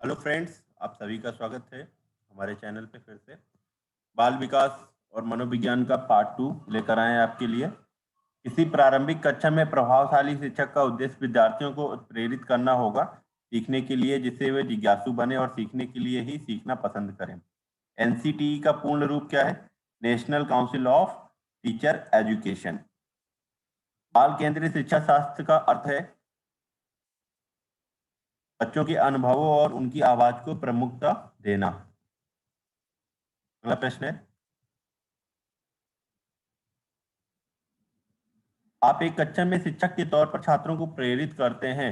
Hello friends, आप सभी का स्वागत है हमारे चैनल पे फिर से। बाल विकास और मनोविज्ञान का पार्ट 2 लेकर आए हैं आपके लिए। किसी प्रारंभिक कक्षा में प्रभावशाली शिक्षक का उद्देश्य विद्यार्थियों को प्रेरित करना होगा सीखने के लिए, जिससे वे जिज्ञासु बने और सीखने के लिए ही सीखना पसंद करें। एनसीटीई का पूर्ण रूप क्या है? National council of teacher education. बाल केंद्रित शिक्षा शास्त्र का अर्थ है बच्चों के अनुभवों और उनकी आवाज को प्रमुखता देना। अगला प्रश्न है, आप एक कक्षा में शिक्षक के तौर पर छात्रों को प्रेरित करते हैं।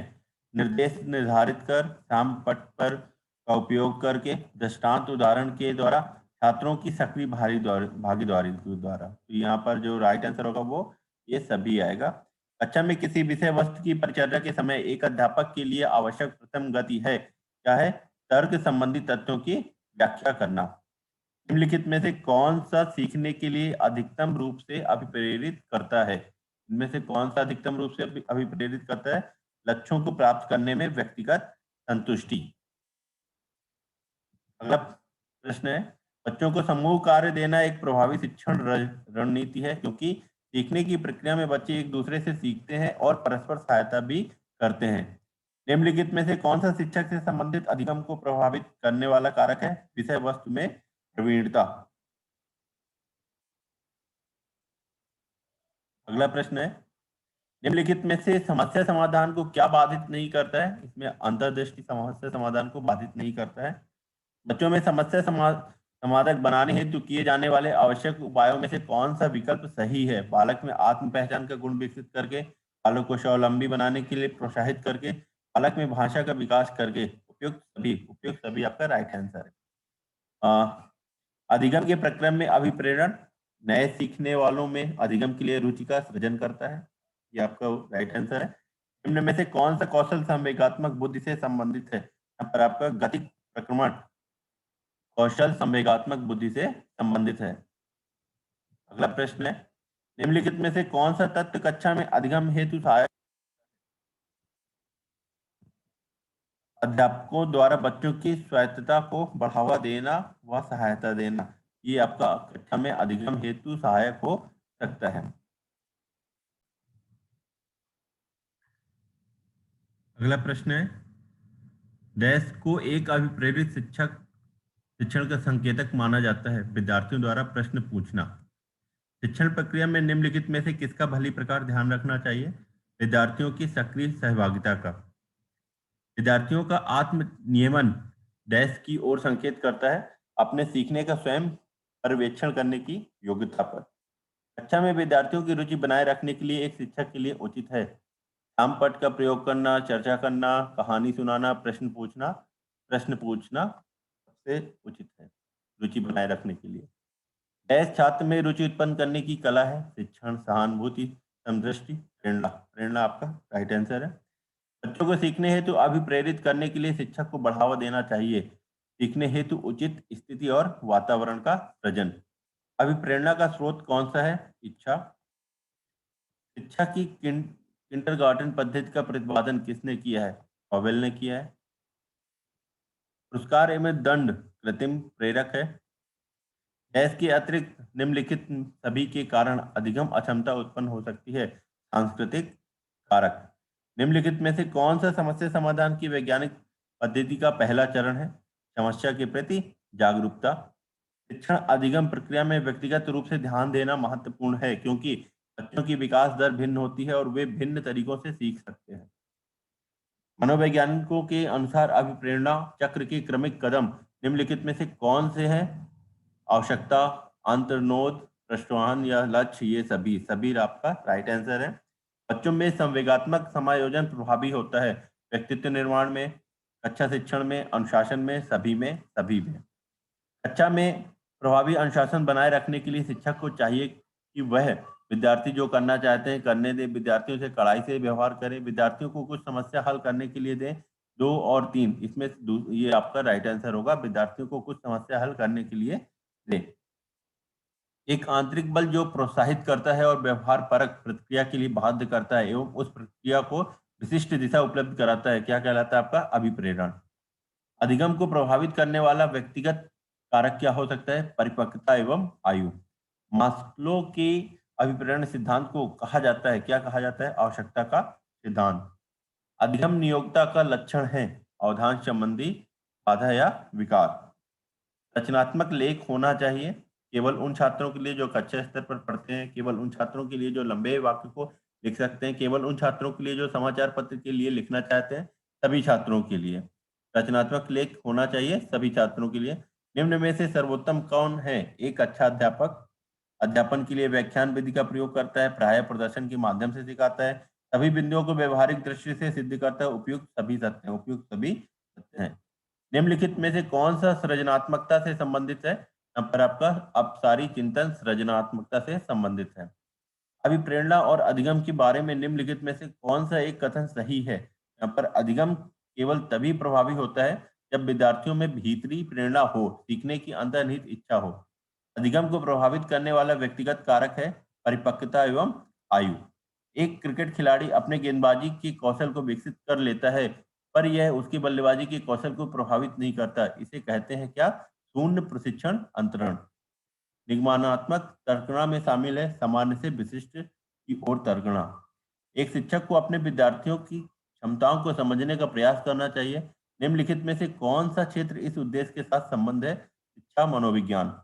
निर्देश निर्धारित कर, साम पट पर का उपयोग करके, दृष्टांत उदाहरण के द्वारा, छात्रों की सक्रिय भागीदारी के द्वारा। तो यहाँ पर जो राइट आंसर होगा वो ये सभी आएगा। कक्षा में किसी विषय वस्तु की परिचर्या के समय एक अध्यापक के लिए आवश्यक प्रथम गति है क्या है? तर्क संबंधी तथ्यों की व्याख्या करना। निम्नलिखित में से कौन सा सीखने के लिए अधिकतम रूप से अभिप्रेरित करता है? इनमें से कौन सा अधिकतम रूप से अभिप्रेरित करता है? लक्ष्यों को प्राप्त करने में व्यक्तिगत संतुष्टि। अगला प्रश्न है, बच्चों को समूह कार्य देना एक प्रभावी शिक्षण रणनीति है, क्योंकि सीखने की प्रक्रिया में बच्चे एक दूसरे से सीखते हैं और परस्पर सहायता भी करते हैं। निम्नलिखित में से कौन सा शिक्षक से संबंधित अधिगम को प्रभावित करने वाला कारक है? विषय वस्तु में प्रवीणता। अगला प्रश्न है, निम्नलिखित में से समस्या समाधान को क्या बाधित नहीं करता है? इसमें अंतर्दृष्टि समस्या समाधान को बाधित नहीं करता है। बच्चों में समस्या समाधान बनाने हेतु किए जाने वाले आवश्यक उपायों में से कौन सा विकल्प सही है? बालक में आत्म पहचान का गुण विकसित करके, बालक को स्वावलंबी बनाने के लिए प्रोत्साहित करके, बालक में भाषा का विकास करके। उपयुक्त सभी आपका राइट आंसर है। अधिगम के प्रक्रम में अभिप्रेरण नए सीखने वालों में अधिगम के लिए रुचि का सृजन करता है। ये आपका राइट आंसर है। निम्न में से कौन सा कौशल संवेगात्मक बुद्धि से संबंधित है? यहाँ पर आपका गतिक प्रक्रमण कौशल संवेगात्मक बुद्धि से संबंधित है। अगला प्रश्न है, निम्नलिखित में से कौन सा तत्व कक्षा में अधिगम हेतु सहायक? अध्यापकों द्वारा बच्चों की स्वायत्तता को बढ़ावा देना व सहायता देना। ये आपका कक्षा में अधिगम हेतु सहायक हो सकता है। अगला प्रश्न है, डैश को एक अभिप्रेरित शिक्षण का संकेतक माना जाता है। विद्यार्थियों द्वारा प्रश्न पूछना। शिक्षण प्रक्रिया में निम्नलिखित में से किसका भली प्रकार ध्यान रखना चाहिए? विद्यार्थियों की सक्रिय सहभागिता का। विद्यार्थियों का आत्म नियमन डैश की ओर संकेत करता है अपने सीखने का स्वयं पर्यवेक्षण करने की योग्यता पर। कक्षा में विद्यार्थियों की रुचि बनाए रखने के लिए एक शिक्षक के लिए उचित है रामपट का प्रयोग करना, चर्चा करना, कहानी सुनाना, प्रश्न पूछना सबसे उचित है रुचि बनाए रखने के लिए। डैश छात्र में रुचि उत्पन्न करने की कला है। शिक्षण, सहानुभूति, समदृष्टि, प्रेरणा। प्रेरणा आपका राइट आंसर है। बच्चों को सीखने हेतु अभिप्रेरित करने के लिए शिक्षक को बढ़ावा देना चाहिए। सीखने हेतु उचित स्थिति और वातावरण का सृजन। अभिप्रेरणा का स्रोत कौन सा है? इच्छा। शिक्षा की किंडरगार्टन पद्धति का प्रतिपादन किसने किया है? हॉवेल ने किया है। पुरस्कार एवं दंड कृत्रिम प्रेरक है। डैश के अतिरिक्त निम्नलिखित सभी के कारण अधिगम अक्षमता उत्पन्न हो सकती है। सांस्कृतिक कारक। निम्नलिखित में से कौन सा समस्या समाधान की वैज्ञानिक पद्धति का पहला चरण है? समस्या के प्रति जागरूकता। शिक्षण अधिगम प्रक्रिया में व्यक्तिगत रूप से ध्यान देना महत्वपूर्ण है, क्योंकि बच्चों की विकास दर भिन्न होती है और वे भिन्न तरीकों से सीख सकते हैं। मनोवैज्ञानिकों के अनुसार अभिप्रेरणा चक्र के क्रमिक कदम निम्नलिखित में से कौन से हैं? आवश्यकता, अंतर्नोद, पृष्ठवान या लक्ष्य। ये सभी सभी आपका राइट आंसर है। बच्चों में संवेगात्मक समायोजन प्रभावी होता है व्यक्तित्व निर्माण में, कक्षा शिक्षण में, अनुशासन में, सभी में। कक्षा में प्रभावी अनुशासन बनाए रखने के लिए शिक्षक को चाहिए कि वह विद्यार्थी जो करना चाहते हैं करने दें, विद्यार्थियों से कड़ाई से व्यवहार करें, विद्यार्थियों को कुछ समस्या हल करने के लिए दें। 2 और 3 इसमें ये आपका राइट आंसर होगा, विद्यार्थियों को कुछ समस्या हल करने के लिए दें। एक आंतरिक बल जो प्रोत्साहित करता है और व्यवहार परक प्रतिक्रिया के लिए बाध्य करता है एवं उस प्रक्रिया को विशिष्ट दिशा उपलब्ध कराता है, क्या कहलाता है? आपका अभिप्रेरण। अधिगम को प्रभावित करने वाला व्यक्तिगत कारक क्या हो सकता है? परिपक्वता एवं आयु। मास्लो के अभिप्रेरण सिद्धांत को कहा जाता है, क्या कहा जाता है? आवश्यकता का सिद्धांत। अधिगम नियोक्ता का लक्षण है, अवधान संबंधी बाधा या विकार। रचनात्मक लेख होना चाहिए, केवल उन छात्रों के लिए जो कच्चे स्तर पर पढ़ते हैं, केवल उन छात्रों के लिए जो लंबे वाक्य को लिख सकते हैं, केवल उन छात्रों के लिए जो समाचार पत्र के लिए लिखना चाहते हैं, सभी छात्रों के लिए। रचनात्मक लेख होना चाहिए सभी छात्रों के लिए। निम्न में से सर्वोत्तम कौन है? एक अच्छा अध्यापक अध्यापन के लिए व्याख्यान विधि का प्रयोग करता है, प्राय प्रदर्शन के माध्यम से सिखाता है, सभी बिंदुओं को व्यवहारिक दृष्टि से सिद्ध करता है, उपयुक्त सभी सत्य हैं। निम्नलिखित में से कौन सा सृजनात्मकता से संबंधित है? यहाँ पर आपका अपसारी चिंतन सृजनात्मकता से संबंधित है। अभिप्रेरणा और अधिगम के बारे में निम्नलिखित में से कौन सा एक कथन सही है? यहाँ पर अधिगम केवल तभी प्रभावी होता है जब विद्यार्थियों में भीतरी प्रेरणा हो, सीखने की अंतर्निहित इच्छा हो। अधिगम को प्रभावित करने वाला व्यक्तिगत कारक है परिपक्वता एवं आयु। एक क्रिकेट खिलाड़ी अपने गेंदबाजी के कौशल को विकसित कर लेता है, पर यह उसकी बल्लेबाजी के कौशल को प्रभावित नहीं करता। इसे कहते हैं क्या? शून्य प्रशिक्षण अंतरण। निगमनात्मक तर्कणा में शामिल है सामान्य से विशिष्ट की ओर तर्कणा। एक शिक्षक को अपने विद्यार्थियों की क्षमताओं को समझने का प्रयास करना चाहिए। निम्नलिखित में से कौन सा क्षेत्र इस उद्देश्य के साथ संबंध है? शिक्षा मनोविज्ञान।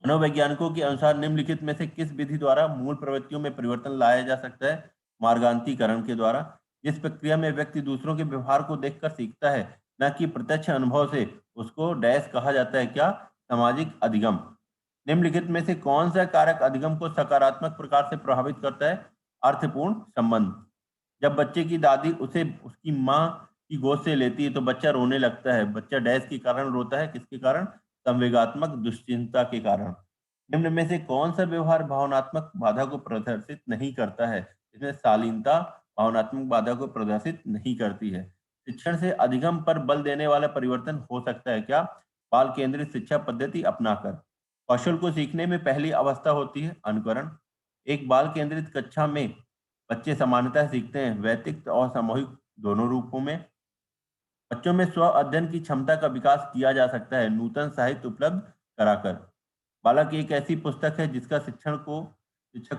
मनोवैज्ञानिकों के अनुसार निम्नलिखित में से किस विधि द्वारा मूल प्रवृत्तियों में परिवर्तन लाया जा सकता है? मार्गांतीकरण के द्वारा। जिस प्रक्रिया में व्यक्ति दूसरों के व्यवहार को देखकर सीखता है, न कि प्रत्यक्ष अनुभव से, उसको डैश कहा जाता है क्या? सामाजिक अधिगम। निम्नलिखित में से कौन सा कारक अधिगम को सकारात्मक प्रकार से प्रभावित करता है? अर्थपूर्ण संबंध। जब बच्चे की दादी उसे उसकी माँ की गोद से लेती है तो बच्चा रोने लगता है। बच्चा डैश के कारण रोता है, किसके कारण? संवेगात्मक दुश्चिंता के कारण। निम्न में से कौन सा व्यवहार भावनात्मक बाधा को प्रदर्शित नहीं करता है? इसमें शालीनता भावनात्मक बाधा को प्रदर्शित नहीं करती है। शिक्षण से अधिगम पर बल देने वाला परिवर्तन हो सकता है क्या? बाल केंद्रित शिक्षा पद्धति अपनाकर। कौशल को सीखने में पहली अवस्था होती है अनुकरण। एक बाल केंद्रित कक्षा में बच्चे सामान्यतः सीखते हैं, व्यक्तिगत और सामूहिक दोनों रूपों में। बच्चों में स्व अध्ययन की क्षमता का विकास किया जा सकता है नूतन साहित्य उपलब्ध कराकर। बालक एक ऐसी पुस्तक है जिसका शिक्षक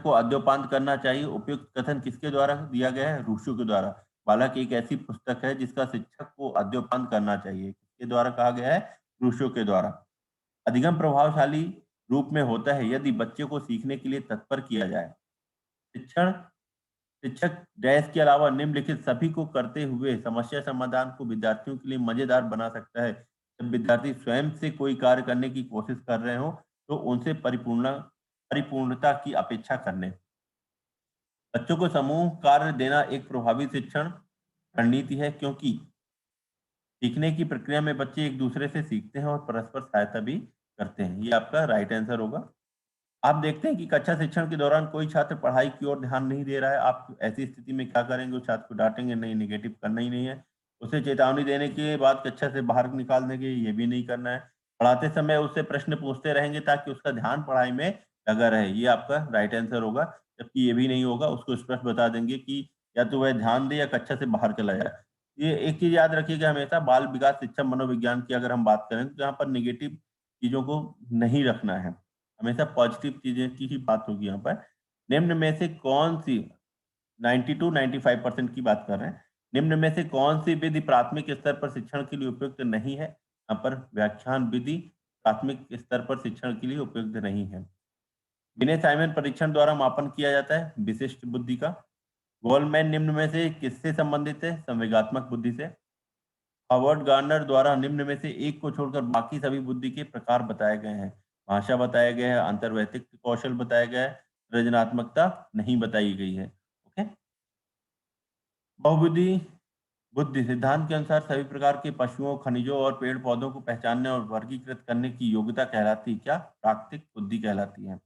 को अद्योपांत करना चाहिए। उपयुक्त कथन किसके द्वारा दिया गया है? रूसो के द्वारा। बालक एक ऐसी पुस्तक है जिसका शिक्षक को अद्योपांत करना चाहिए, किसके द्वारा कहा गया है? रूसो के द्वारा। अधिगम प्रभावशाली रूप में होता है यदि बच्चे को सीखने के लिए तत्पर किया जाए। शिक्षण शिक्षक डैश के अलावा निम्नलिखित सभी को करते हुए समस्या समाधान को विद्यार्थियों के लिए मजेदार बना सकता है। जब विद्यार्थी स्वयं से कोई कार्य करने की कोशिश कर रहे हो तो उनसे परिपूर्णता की अपेक्षा करने। बच्चों को समूह कार्य देना एक प्रभावी शिक्षण रणनीति है, क्योंकि सीखने की प्रक्रिया में बच्चे एक दूसरे से सीखते हैं और परस्पर सहायता भी करते हैं। ये आपका राइट आंसर होगा। आप देखते हैं कि कक्षा शिक्षण के दौरान कोई छात्र पढ़ाई की ओर ध्यान नहीं दे रहा है, आप ऐसी स्थिति में क्या करेंगे? उस छात्र को डांटेंगे नहीं, नेगेटिव करना ही नहीं है। उसे चेतावनी देने के बाद कक्षा से बाहर निकाल देंगे, ये भी नहीं करना है। पढ़ाते समय उससे प्रश्न पूछते रहेंगे ताकि उसका ध्यान पढ़ाई में लगा रहे, ये आपका राइट आंसर होगा। जबकि ये भी नहीं होगा, उसको स्पष्ट बता देंगे कि या तो वह ध्यान दे या कक्षा से बाहर चला जाए। ये एक चीज याद रखिएगा हमेशा, बाल विकास शिक्षा मनोविज्ञान की अगर हम बात करें तो यहाँ पर नेगेटिव चीजों को नहीं रखना है, हमेशा पॉजिटिव चीजें की ही बात होगी यहाँ पर। निम्न में से कौन सी 90 टू 95% की बात कर रहे हैं। निम्न में से कौन सी विधि प्राथमिक स्तर पर शिक्षण के लिए उपयुक्त नहीं है? यहाँ पर व्याख्यान विधि प्राथमिक स्तर पर शिक्षण के लिए उपयुक्त नहीं है। विनय साइमन परीक्षण द्वारा मापन किया जाता है विशिष्ट बुद्धि का। गोलमैन निम्न में से किससे संबंधित है? संवेगात्मक बुद्धि से। हार्वर्ड गार्नर द्वारा निम्न में से एक को छोड़कर बाकी सभी बुद्धि के प्रकार बताए गए हैं। भाषा बताया गया है, अंतर्वैयक्तिक कौशल बताया गया है, सृजनात्मकता नहीं बताई गई है। ओके। बहुबुद्धि बुद्धि सिद्धांत के अनुसार सभी प्रकार के पशुओं, खनिजों और पेड़ पौधों को पहचानने और वर्गीकृत करने की योग्यता कहलाती है क्या? प्राकृतिक बुद्धि कहलाती है।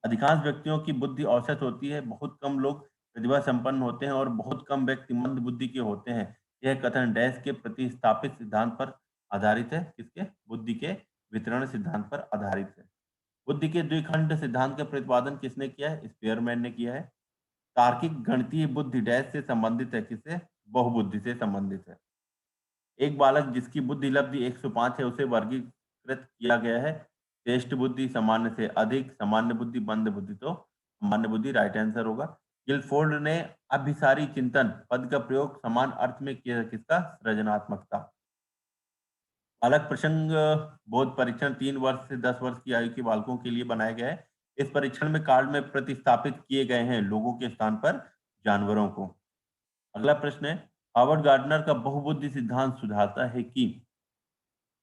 अधिकांश व्यक्तियों की बुद्धि औसत होती है, बहुत कम लोग प्रतिभा संपन्न होते हैं और बहुत कम व्यक्ति मंद बुद्धि के होते हैं। यह कथन डैश के प्रतिस्थापित सिद्धांत पर आधारित है, किसके? बुद्धि के वितरण सिद्धांत पर आधारित है। बुद्धि के द्विखंड सिद्धांत का प्रतिपादन किसने किया है? स्पेयरमैन ने किया है। तार्किक गणितीय बुद्धि डैश से संबंधित है, किससे? बहुबुद्धि से संबंधित है। एक बालक जिसकी बुद्धि लब्धि 105 है उसे वर्गीकृत किया गया है श्रेष्ठ बुद्धि, सामान्य से अधिक, सामान्य बुद्धि, मंद बुद्धि। तो सामान्य बुद्धि राइट आंसर होगा। गिलफोर्ड ने अभिसारी चिंतन पद का प्रयोग समान अर्थ में किया, किसका? सृजनात्मकता। बालक प्रसंग बोध परीक्षण 3 वर्ष से 10 वर्ष की आयु के बालकों के लिए बनाया गया है। इस परीक्षण में कार्ड में प्रतिस्थापित किए गए हैं लोगों के स्थान पर जानवरों को। अगला प्रश्न है, हावर्ड गार्डनर का बहुबुद्धि सिद्धांत सुझाता है कि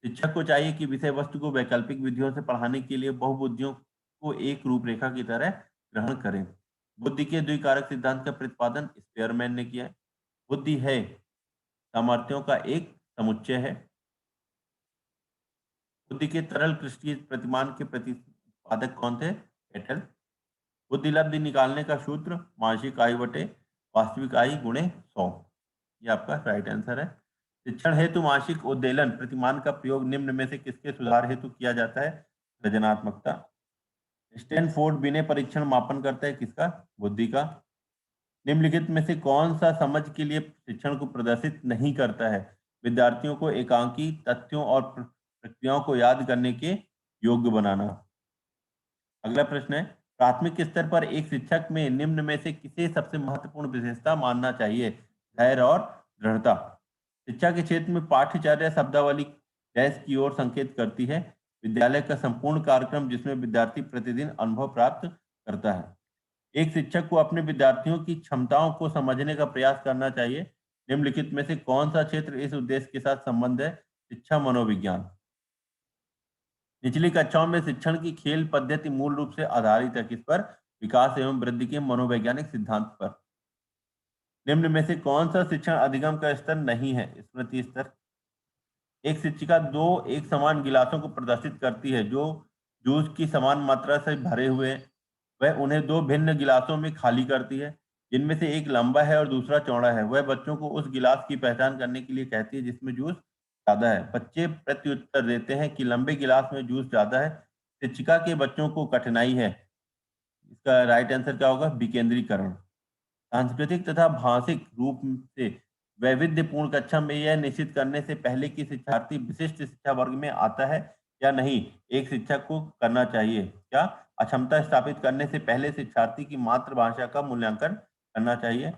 शिक्षक को चाहिए कि विषय वस्तु को वैकल्पिक विधियों से पढ़ाने के लिए बहुबुद्धियों को एक रूपरेखा की तरह ग्रहण करें। बुद्धि के द्विकारक सिद्धांत का प्रतिपादन स्पेयरमैन ने किया है। बुद्धि है सामर्थ्यों का एक समुच्चय है। बुद्धि के तरल क्रिस्टीय प्रतिमान के प्रतिपादक कौन थे? पेटल। बुद्धि लब्धि निकालने का सूत्र मानसिक आयु बटे वास्तविक आयु गुणे 100। ये आपका राइट आंसर है। शिक्षण हेतु मानसिक उद्देलन प्रतिमान का प्रयोग निम्न में से किसके सुधार हेतु किया जाता है? सृजनात्मकता। स्टैनफोर्ड विनय परीक्षण मापन करता है किसका? बुद्धि का। निम्नलिखित में से कौन सा समझ के लिए शिक्षण को प्रदर्शित नहीं करता है? विद्यार्थियों को एकांकी तथ्यों और प्रक्रियाओं को याद करने के योग्य बनाना। अगला प्रश्न है, प्राथमिक स्तर पर एक शिक्षक में निम्न में से किसे सबसे महत्वपूर्ण विशेषता मानना चाहिए? धैर्य और दृढ़ता। शिक्षा के क्षेत्र में पाठ्यचर्या शब्दावली डैश की ओर संकेत करती है। विद्यालय का संपूर्ण कार्यक्रम जिसमें विद्यार्थी प्रतिदिन अनुभव प्राप्त करता है। एक शिक्षक को अपने विद्यार्थियों की क्षमताओं को समझने का प्रयास करना चाहिए। निम्नलिखित में से कौन सा क्षेत्र इस उद्देश्य के साथ संबंध है? शिक्षा मनोविज्ञान। निचली कक्षाओं में शिक्षण की खेल पद्धति मूल रूप से आधारित है किस पर? विकास एवं वृद्धि के मनोवैज्ञानिक सिद्धांत पर। निम्न में से कौन सा शिक्षण अधिगम का स्तर नहीं है? स्मृति स्तर। एक शिक्षिका दो एक समान गिलासों को प्रदर्शित करती है जो जूस की समान मात्रा से भरे हुए हैं। वह उन्हें दो भिन्न गिलासों में खाली करती है, जिनमें से एक लंबा है और दूसरा चौड़ा है। वह बच्चों को उस गिलास की पहचान करने के लिए कहती है जिसमें जूस ज्यादा है। बच्चे प्रत्युत्तर देते हैं कि लंबे गिलास में जूस ज्यादा है। शिक्षिका के बच्चों को कठिनाई है। इसका राइट आंसर क्या होगा? विकेंद्रीकरण। सांस्कृतिक तथा भाषिक रूप से वैविध्यपूर्ण कक्षा में यह निश्चित करने से पहले कि शिक्षार्थी विशिष्ट शिक्षा वर्ग में आता है या नहीं, एक शिक्षक को करना चाहिए क्या? अक्षमता स्थापित करने से पहले शिक्षार्थी की मातृभाषा का मूल्यांकन करना चाहिए।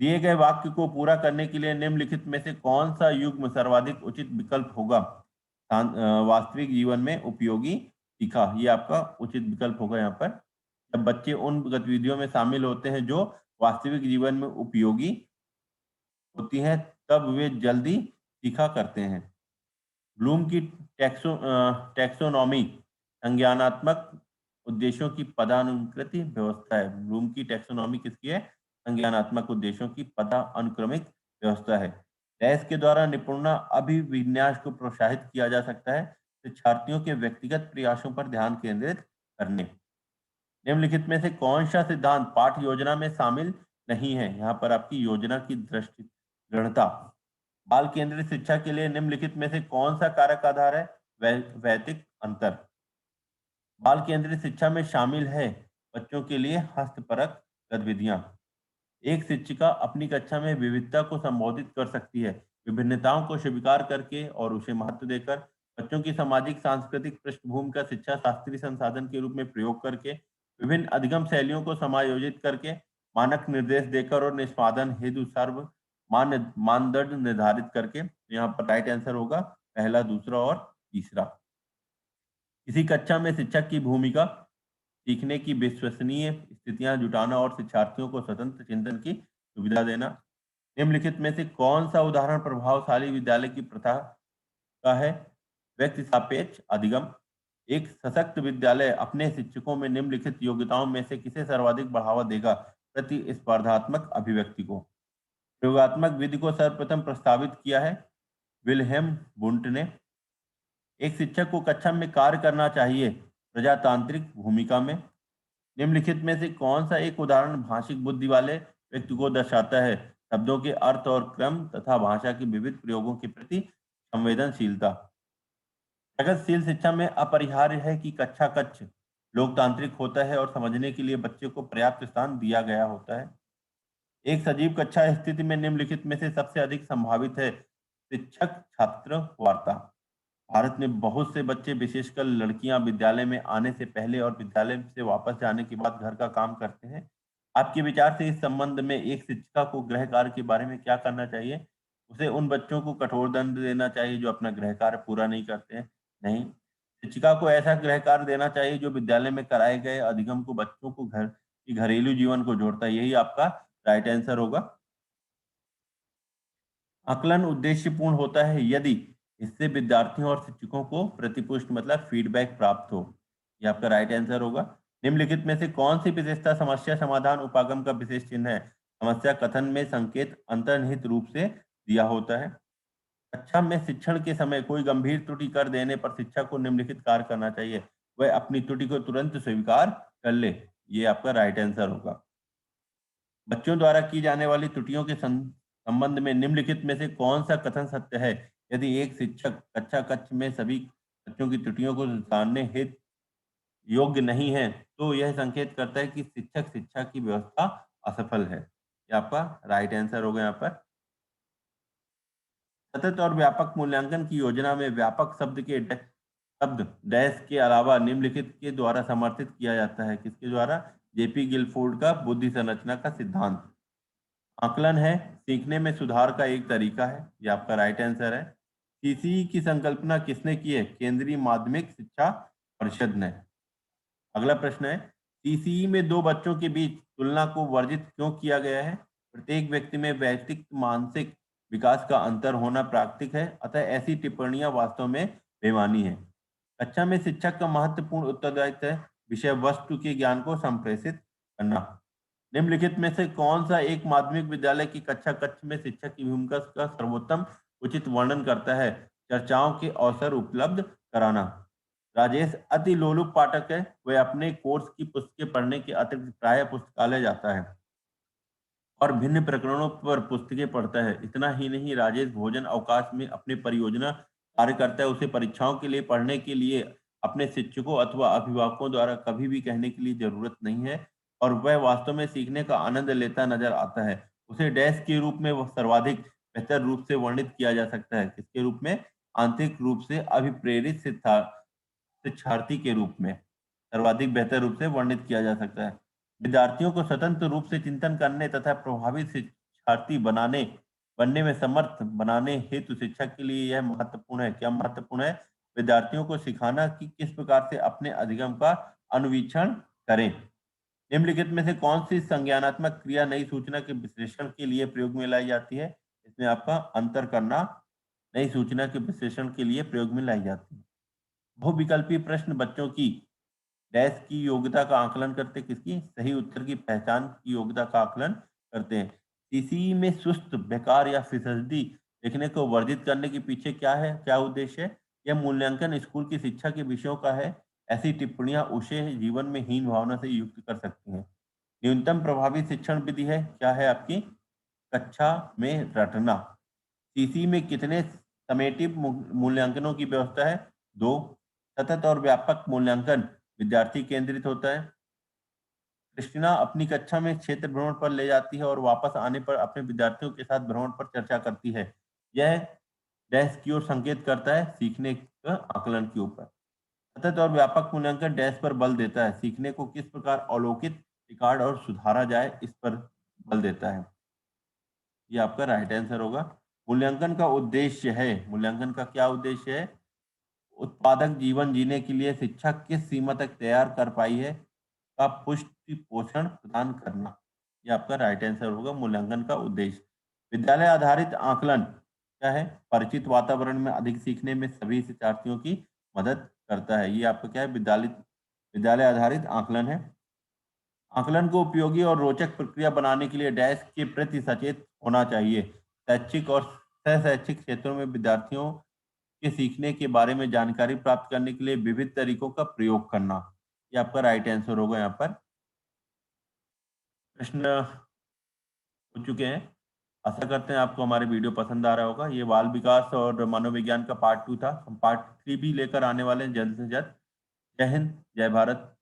दिए गए वाक्य को पूरा करने के लिए निम्नलिखित में से कौन सा युग्म सर्वाधिक उचित विकल्प होगा? वास्तविक जीवन में उपयोगी सीखा, ये आपका उचित विकल्प होगा। यहाँ पर जब बच्चे उन गतिविधियों में शामिल होते हैं जो वास्तविक जीवन में उपयोगी होती हैं, तब वे जल्दी सीखा करते हैं। ब्लूम की टैक्सोनॉमी संज्ञानात्मक उद्देश्यों की पदानुक्रमित व्यवस्था है। ब्लूम की टैक्सोनॉमी किसकी है? संज्ञानात्मक उद्देश्यों की पदानुक्रमिक व्यवस्था है। डैश के द्वारा निपुण अभिविन्यास को प्रोत्साहित किया जा सकता है शिक्षार्थियों के व्यक्तिगत प्रयासों पर ध्यान केंद्रित करने। निम्नलिखित में से कौन सा सिद्धांत पाठ योजना में शामिल नहीं है? यहाँ पर आपकी योजना की दृष्टि दृढ़ता। बाल केंद्रित शिक्षा के लिए निम्नलिखित में से कौन सा कारक आधार है? वैयक्तिक अंतर। बाल केंद्रित शिक्षा में शामिल है बच्चों के लिए हस्तपरक गतिविधियां। एक शिक्षिका अपनी कक्षा में विविधता को संबोधित कर सकती है, विभिन्नताओं को स्वीकार करके और उसे महत्व देकर। बच्चों की सामाजिक सांस्कृतिक पृष्ठभूमि का शिक्षा शास्त्रीय संसाधन के रूप में प्रयोग करके, विभिन्न अधिगम शैलियों को समायोजित करके, मानक निर्देश देकर और निष्पादन हेतु सर्व मान्य मानदंड निर्धारित करके। यहाँ पर राइट आंसर होगा पहला, दूसरा और तीसरा। किसी कक्षा में शिक्षक की भूमिका सीखने की विश्वसनीय स्थितियां जुटाना और शिक्षार्थियों को स्वतंत्र चिंतन की सुविधा देना। निम्नलिखित में से कौन सा उदाहरण प्रभावशाली विद्यालय की प्रथा का है? व्यक्ति सापेक्ष अधिगम। एक सशक्त विद्यालय अपने शिक्षकों में निम्नलिखित योग्यताओं में से किसे सर्वाधिक बढ़ावा देगा? प्रतिस्पर्धात्मक अभिव्यक्ति को। प्रयोगात्मक विधि को सर्वप्रथम प्रस्तावित किया है विल्हेम वुंट ने। एक शिक्षक को कक्षा में कार्य करना चाहिए प्रजातांत्रिक भूमिका में। निम्नलिखित में से कौन सा एक उदाहरण भाषिक बुद्धि वाले व्यक्ति को दर्शाता है? शब्दों के अर्थ और क्रम तथा भाषा के विविध प्रयोगों के प्रति संवेदनशीलता। प्रगतिशील शिक्षा में अपरिहार्य है कि कक्षा कक्ष लोकतांत्रिक होता है और समझने के लिए बच्चे को पर्याप्त स्थान दिया गया होता है। एक सजीव कक्षा स्थिति में निम्नलिखित में से सबसे अधिक संभावित है शिक्षक छात्र वार्ता। भारत में बहुत से बच्चे, विशेषकर लड़कियां, विद्यालय में आने से पहले और विद्यालय से वापस जाने के बाद घर का काम करते हैं। आपके विचार से इस संबंध में एक शिक्षिका को गृह कार्य के बारे में क्या करना चाहिए? उसे उन बच्चों को कठोर दंड देना चाहिए जो अपना गृह कार्य पूरा नहीं करते हैं? नहीं। शिक्षिका को ऐसा गृह कार्य देना चाहिए जो विद्यालय में कराए गए अधिगम को बच्चों को घर की घरेलू जीवन को जोड़ता है। यही आपका राइट आंसर होगा। आकलन उद्देश्यपूर्ण होता है यदि इससे विद्यार्थियों और शिक्षकों को प्रतिपुष्टि मतलब फीडबैक प्राप्त हो। ये आपका राइट आंसर होगा। निम्नलिखित में से कौन सी विशेषता समस्या समाधान उपागम का विशेष चिन्ह है? समस्या कथन में संकेत अंतर्निहित रूप से दिया होता है। कक्षा में शिक्षण के समय कोई गंभीर त्रुटि कर देने पर शिक्षक को निम्नलिखित कार्य करना चाहिए। वह अपनी त्रुटि को तुरंत स्वीकार कर ले। ये आपका राइट आंसर होगा। बच्चों द्वारा की जाने वाली त्रुटियों के संबंध में निम्नलिखित में से कौन सा कथन सत्य है? यदि एक शिक्षक कक्षा कक्ष में सभी बच्चों की त्रुटियों को सुधारने हेतु योग्य नहीं है, तो यह संकेत करता है कि शिक्षक शिक्षा की व्यवस्था असफल है। ये आपका राइट आंसर होगा यहाँ पर। सतत और व्यापक मूल्यांकन की योजना में व्यापक शब्द डैश के अलावा निम्नलिखित के द्वारा समर्थित किया जाता है। किसके द्वारा? जेपी गिलफोर्ड का बुद्धि संरचना का सिद्धांत। आकलन है सीखने में सुधार का एक तरीका है। ये आपका राइट आंसर है। सीसीई की संकल्पना किसने की है? केंद्रीय माध्यमिक शिक्षा परिषद ने। अगला प्रश्न है, सीसीई में दो बच्चों के बीच तुलना को वर्जित क्यों किया गया है? प्रत्येक व्यक्ति में वैयक्तिक मानसिक विकास का अंतर होना प्राकृतिक है, अतः ऐसी टिप्पणियां वास्तव में बेमानी है। कक्षा में शिक्षक का महत्वपूर्ण उत्तरदायित्व है विषय वस्तु के ज्ञान को संप्रेषित करना। निम्नलिखित में से कौन सा एक माध्यमिक विद्यालय की कक्षा कक्ष में शिक्षक की भूमिका का सर्वोत्तम उचित वर्णन करता है? चर्चाओं के अवसर उपलब्ध कराना। राजेश अति लोलुप पाठक है। वह अपने कोर्स की पुस्तकें पढ़ने के अतिरिक्त प्राय पुस्तकालय जाता है और भिन्न प्रकरणों पर पुस्तकें पढ़ता है। इतना ही नहीं, राजेश भोजन अवकाश में अपने परियोजना कार्य करता है। उसे परीक्षाओं के लिए पढ़ने के लिए अपने शिक्षकों अथवा अभिभावकों द्वारा कभी भी कहने की लिए जरूरत नहीं है और वह वास्तव में सीखने का आनंद लेता नजर आता है। उसे डैश के रूप में वह सर्वाधिक बेहतर रूप से वर्णित किया जा सकता है। किसके रूप में? आंतरिक रूप से अभिप्रेरित शिक्षार्थी के रूप में सर्वाधिक बेहतर रूप से वर्णित किया जा सकता है। विद्यार्थियों को स्वतंत्र रूप से चिंतन करने तथा प्रभावी शिक्षार्थी बनने में समर्थ बनाने हेतु शिक्षक के लिए यह महत्वपूर्ण है। क्या महत्वपूर्ण है? विद्यार्थियों को सिखाना कि किस प्रकार से अपने अधिगम का अनुवीक्षण करें। निम्नलिखित में से कौन सी संज्ञानात्मक क्रिया नई सूचना के विश्लेषण के लिए प्रयोग में लाई जाती है? इसमें आपका अंतर करना नई सूचना के विश्लेषण के लिए प्रयोग में लाई जाती है। बहुविकल्पी प्रश्न बच्चों की डैश की योग्यता का आकलन करते, किसकी? सही उत्तर की पहचान की योग्यता का आकलन करते हैं। सीसीई में सुस्त, बेकार या फिसड्डी लिखने को वर्जित करने के पीछे क्या है, क्या उद्देश्य है? यह मूल्यांकन स्कूल की शिक्षा के विषयों का है। ऐसी टिप्पणियां उसे जीवन में हीन भावना से युक्त कर सकती हैं। न्यूनतम प्रभावी शिक्षण विधि है, क्या है आपकी? कक्षा में रटना। सीसी में कितने समेटिव मूल्यांकनों की व्यवस्था है? 2। सतत और व्यापक मूल्यांकन विद्यार्थी केंद्रित होता है। क्रिस्टीना अपनी कक्षा में क्षेत्र भ्रमण पर ले जाती है और वापस आने पर अपने विद्यार्थियों के साथ भ्रमण पर चर्चा करती है। यह डैश की ओर संकेत करता है सीखने का आकलन के ऊपर। सतत और व्यापक मूल्यांकन डैश पर बल देता है सीखने को किस प्रकार अवलोकित, रिकॉर्ड और सुधारा जाए, इस पर बल देता है। ये आपका राइट आंसर होगा। मूल्यांकन का उद्देश्य है, मूल्यांकन का क्या उद्देश्य है? उत्पादक जीवन जीने के लिए शिक्षा किस सीमा तक तैयार कर पाई है का पुष्टि पोषण प्रदान करना। ये आपका राइट आंसर होगा मूल्यांकन का उद्देश्य। विद्यालय आधारित आकलन क्या है? परिचित वातावरण में अधिक सीखने में सभी शिक्षार्थियों की मदद करता है। ये आपका क्या है? विद्यालय आधारित आकलन है। आकलन को उपयोगी और रोचक प्रक्रिया बनाने के लिए डैश के प्रति सचेत होना चाहिए। शैक्षिक और सह शैक्षिक क्षेत्रों में विद्यार्थियों के सीखने के बारे में जानकारी प्राप्त करने के लिए विविध तरीकों का प्रयोग करना। ये आपका राइट आंसर होगा। यहाँ पर प्रश्न हो चुके हैं। आशा करते हैं आपको हमारे वीडियो पसंद आ रहा होगा। ये बाल विकास और मनोविज्ञान का पार्ट 2 था। हम पार्ट 3 भी लेकर आने वाले हैं जल्द से जल्द। जय हिंद, जय भारत।